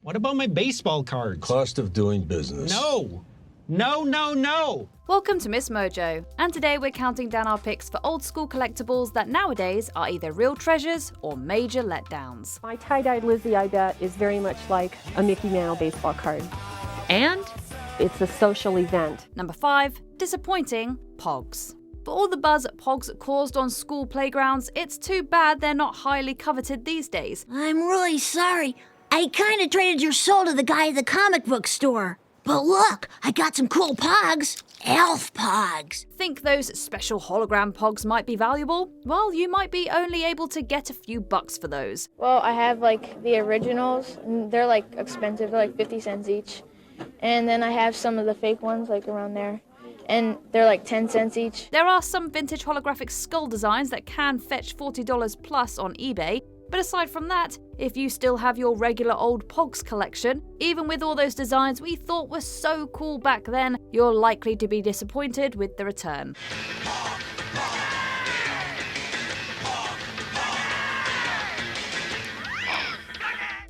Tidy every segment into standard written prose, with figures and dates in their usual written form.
What about my baseball cards? Cost of doing business. No! No, no, no! Welcome to MsMojo, and today we're counting down our picks for old school collectibles that nowadays are either real treasures or major letdowns. My tie-dyed Lizzie, I bet, is very much like a Mickey Mantle baseball card. And It's a social event. number 5, disappointing Pogs. For all the buzz Pogs caused on school playgrounds, it's too bad they're not highly coveted these days. I'm really sorry. I kinda traded your soul to the guy at the comic book store. But look, I got some cool Pogs. Elf Pogs. Think those special hologram Pogs might be valuable? Well, you might be only able to get a few bucks for those. Well, I have like the originals, and they're like expensive, they're like 50 cents each. And then I have some of the fake ones like around there, and they're like 10 cents each. There are some vintage holographic skull designs that can fetch $40 plus on eBay, but aside from that, if you still have your regular old Pogs collection, even with all those designs we thought were so cool back then, you're likely to be disappointed with the return.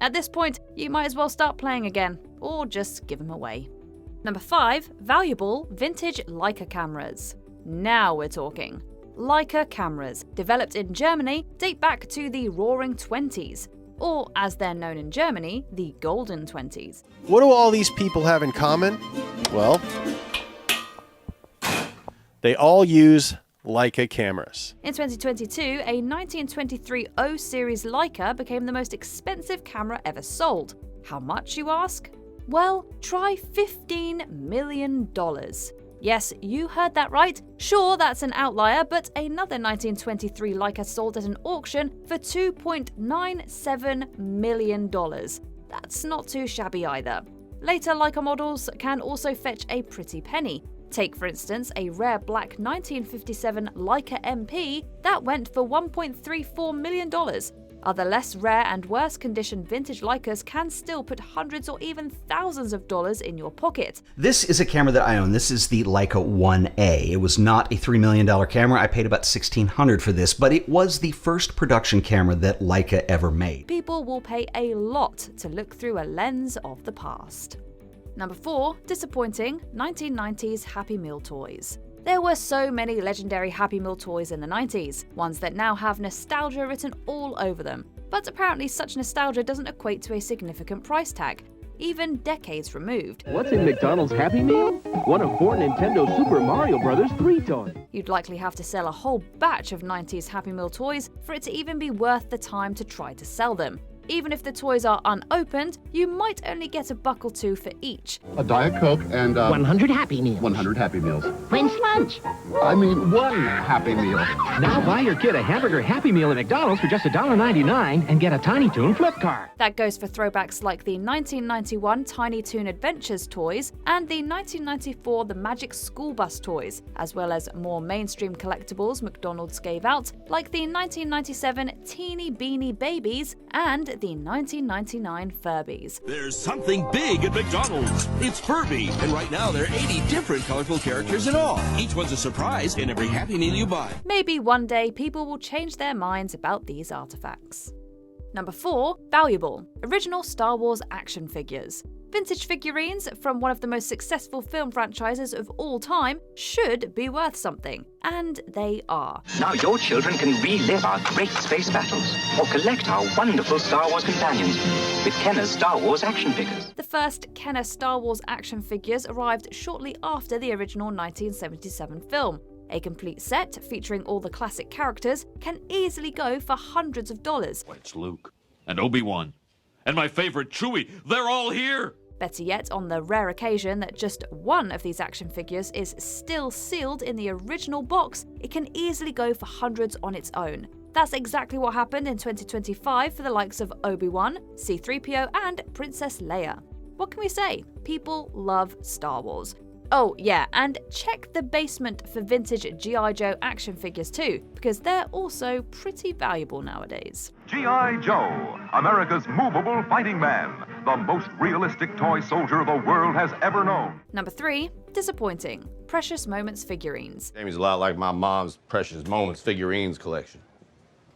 At this point, you might as well start playing again, or just give them away. Number 5, valuable vintage Leica cameras. Now we're talking. Leica cameras, developed in Germany, date back to the Roaring '20s, or as they're known in Germany, the Golden '20s. What do all these people have in common? Well, they all use Leica cameras. In 2022, a 1923 O series Leica became the most expensive camera ever sold. How much, you ask? Well, try $15 million. Yes, you heard that right. Sure, that's an outlier, but another 1923 Leica sold at an auction for $2.97 million. That's not too shabby either. Later Leica models can also fetch a pretty penny. Take, for instance, a rare black 1957 Leica MP that went for $1.34 million. Other less rare and worse conditioned vintage Leicas can still put hundreds or even thousands of dollars in your pocket. This is a camera that I own. This is the Leica 1A. It was not a $3 million camera. I paid about $1,600 for this, but it was the first production camera that Leica ever made. People will pay a lot to look through a lens of the past. Number 4, disappointing 1990s Happy Meal toys. There were so many legendary Happy Meal toys in the 90s, ones that now have nostalgia written all over them. But apparently such nostalgia doesn't equate to a significant price tag, even decades removed. What's in McDonald's Happy Meal? One of 4 Nintendo Super Mario Bros. 3 toys. You'd likely have to sell a whole batch of 90s Happy Meal toys for it to even be worth the time to try to sell them. Even if the toys are unopened, you might only get $1 or $2 for each. A Diet Coke and 100 Happy Meals. 100 Happy Meals. When's lunch? I mean, one Happy Meal. Now buy your kid a hamburger Happy Meal at McDonald's for just $1.99 and get a Tiny Toon flip card. That goes for throwbacks like the 1991 Tiny Toon Adventures toys and the 1994 The Magic School Bus toys, as well as more mainstream collectibles McDonald's gave out, like the 1997 Teeny Beanie Babies and the 1999 Furbies. There's something big at McDonald's. It's Furby, and right now there are 80 different colorful characters in all. Each one's a surprise in every Happy Meal you buy. Maybe one day people will change their minds about these artifacts. Number 4, valuable, original Star Wars action figures. Vintage figurines from one of the most successful film franchises of all time should be worth something, and they are. Now your children can relive our great space battles or collect our wonderful Star Wars companions with Kenner's Star Wars action figures. The first Kenner Star Wars action figures arrived shortly after the original 1977 film. A complete set featuring all the classic characters can easily go for hundreds of dollars. It's Luke and Obi-Wan and my favorite Chewie. They're all here. Better yet, on the rare occasion that just one of these action figures is still sealed in the original box, it can easily go for hundreds on its own. That's exactly what happened in 2025 for the likes of Obi-Wan, C-3PO and Princess Leia. What can we say? People love Star Wars. Oh yeah, and check the basement for vintage G.I. Joe action figures too, because they're also pretty valuable nowadays. G.I. Joe, America's movable fighting man, the most realistic toy soldier the world has ever known. Number 3, disappointing, Precious Moments figurines. Jamie's a lot like my mom's Precious Moments figurines collection.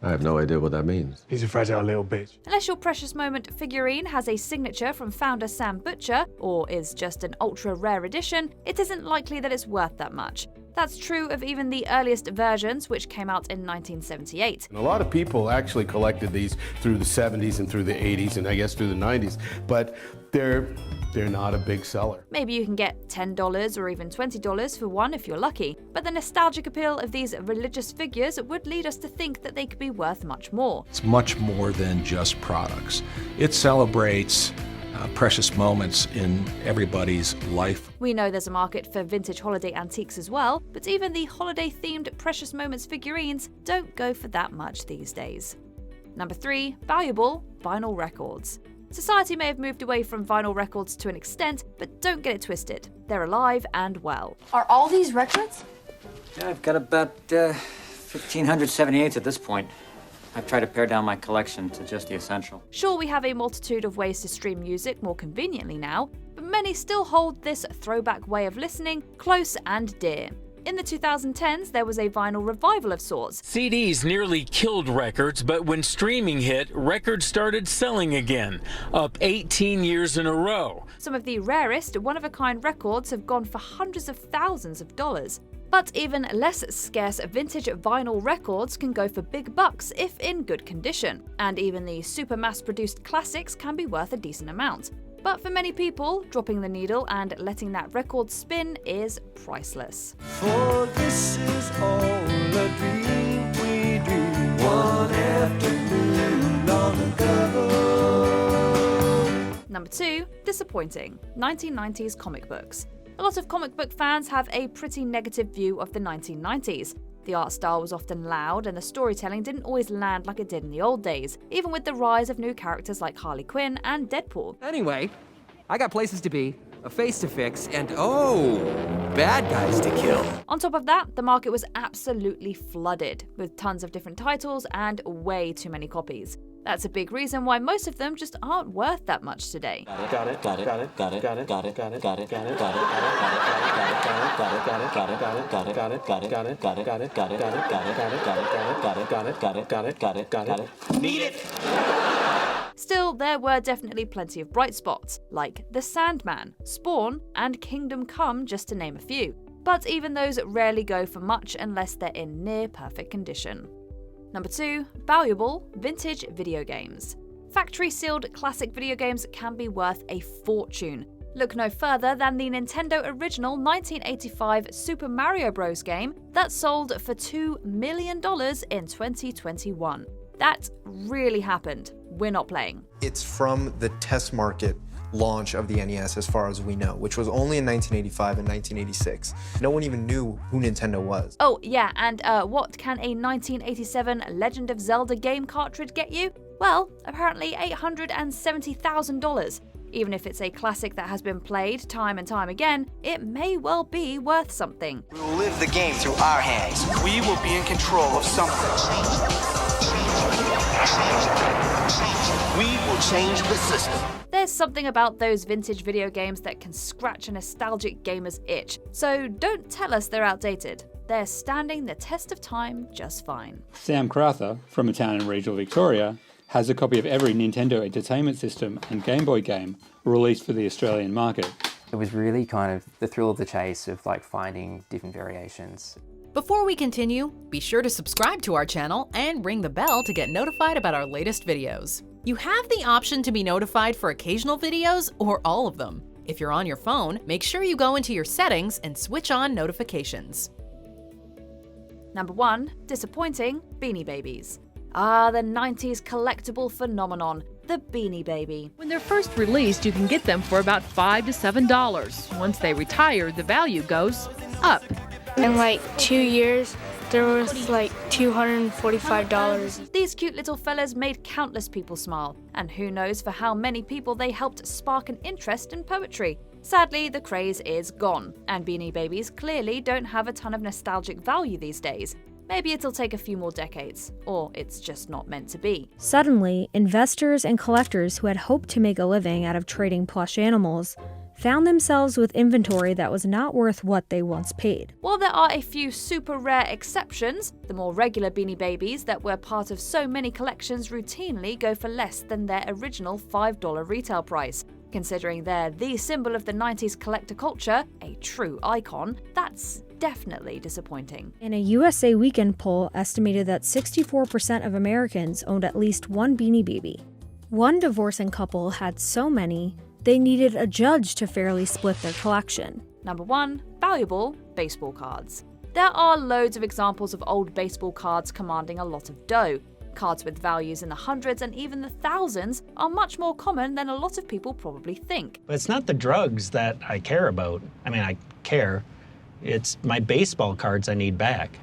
I have no idea what that means. He's a fragile little bitch. Unless your precious moment figurine has a signature from founder Sam Butcher, or is just an ultra rare edition, it isn't likely that it's worth that much. That's true of even the earliest versions, which came out in 1978. A lot of people actually collected these through the 70s and through the 80s and I guess through the 90s, but they're not a big seller. Maybe you can get $10 or even $20 for one if you're lucky, but the nostalgic appeal of these religious figures would lead us to think that they could be worth much more. It's much more than just products. It celebrates precious moments in everybody's life. We know there's a market for vintage holiday antiques as well, but even the holiday-themed precious moments figurines don't go for that much these days. Number 3, valuable vinyl records. Society may have moved away from vinyl records to an extent, but don't get it twisted. They're alive and well. Are all these records? Yeah, I've got about 1,578 at this point. I've tried to pare down my collection to just the essential. Sure, we have a multitude of ways to stream music more conveniently now, but many still hold this throwback way of listening close and dear. In the 2010s, there was a vinyl revival of sorts. CDs nearly killed records, but when streaming hit, records started selling again, up 18 years in a row. Some of the rarest, one-of-a-kind records have gone for hundreds of thousands of dollars. But even less scarce vintage vinyl records can go for big bucks if in good condition, and even the super mass-produced classics can be worth a decent amount. But for many people, dropping the needle and letting that record spin is priceless. For this is all a dream we dreamed one afternoon long ago. Number 2, disappointing. 1990s comic books. A lot of comic book fans have a pretty negative view of the 1990s. The art style was often loud, and the storytelling didn't always land like it did in the old days, even with the rise of new characters like Harley Quinn and Deadpool. Anyway, I got places to be, a face to fix, and bad guys to kill. On top of that, the market was absolutely flooded, with tons of different titles and way too many copies. That's a big reason why most of them just aren't worth that much today. Still, there were definitely plenty of bright spots, like The Sandman, Spawn, and Kingdom Come, just to name a few. But even those rarely go for much unless they're in near perfect condition. Number 2, valuable vintage video games. Factory-sealed classic video games can be worth a fortune. Look no further than the Nintendo original 1985 Super Mario Bros. Game that sold for $2 million in 2021. That really happened. We're not playing. It's from the test market launch of the NES as far as we know, which was only in 1985 and 1986. No one even knew who Nintendo was. Oh yeah, and what can a 1987 Legend of Zelda game cartridge get you? Well, apparently $870,000. Even if it's a classic that has been played time and time again, it may well be worth something. We will live the game through our hands. We will be in control of something. We will change the system. There's something about those vintage video games that can scratch a nostalgic gamer's itch, so don't tell us they're outdated. They're standing the test of time just fine. Sam Crowther, from a town in regional Victoria, has a copy of every Nintendo Entertainment System and Game Boy game released for the Australian market. It was really kind of the thrill of the chase of finding different variations. Before we continue, be sure to subscribe to our channel and ring the bell to get notified about our latest videos. You have the option to be notified for occasional videos or all of them. If you're on your phone, make sure you go into your settings and switch on notifications. Number 1, disappointing Beanie Babies. Ah, the 90s collectible phenomenon, the Beanie Baby. When they're first released, you can get them for about $5 to $7. Once they retire, the value goes up. In 2 years, they're worth $245. These cute little fellas made countless people smile, and who knows for how many people they helped spark an interest in poetry. Sadly, the craze is gone, and Beanie Babies clearly don't have a ton of nostalgic value these days. Maybe it'll take a few more decades, or it's just not meant to be. Suddenly, investors and collectors who had hoped to make a living out of trading plush animals found themselves with inventory that was not worth what they once paid. While there are a few super rare exceptions, the more regular Beanie Babies that were part of so many collections routinely go for less than their original $5 retail price. Considering they're the symbol of the 90s collector culture, a true icon, that's definitely disappointing. And a USA Weekend poll estimated that 64% of Americans owned at least one Beanie Baby. One divorcing couple had so many, they needed a judge to fairly split their collection. Number 1. Valuable baseball cards. There are loads of examples of old baseball cards commanding a lot of dough. Cards with values in the hundreds and even the thousands are much more common than a lot of people probably think. But it's not the drugs that I care about. I mean, I care. It's my baseball cards I need back.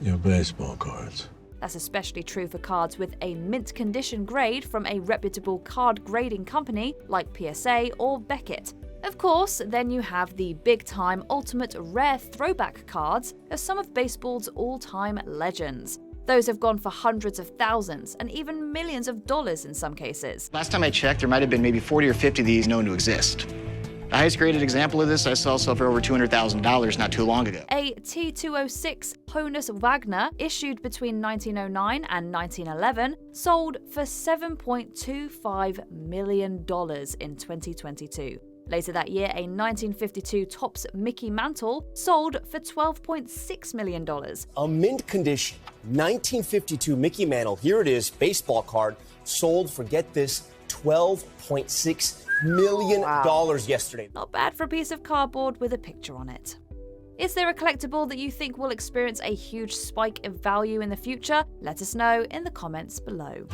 Your baseball cards. That's especially true for cards with a mint condition grade from a reputable card grading company like PSA or Beckett. Of course, then you have the big-time ultimate rare throwback cards of some of baseball's all-time legends. Those have gone for hundreds of thousands and even millions of dollars in some cases. Last time I checked, there might have been maybe 40 or 50 of these known to exist. The highest graded example of this I saw sell for over $200,000 not too long ago. A T206 Honus Wagner, issued between 1909 and 1911, sold for $7.25 million in 2022. Later that year, a 1952 Topps Mickey Mantle sold for $12.6 million. A mint condition 1952 Mickey Mantle, here it is, baseball card, sold for, get this, $12.6 million yesterday. Not bad for a piece of cardboard with a picture on it. Is there a collectible that you think will experience a huge spike in value in the future? Let us know in the comments below.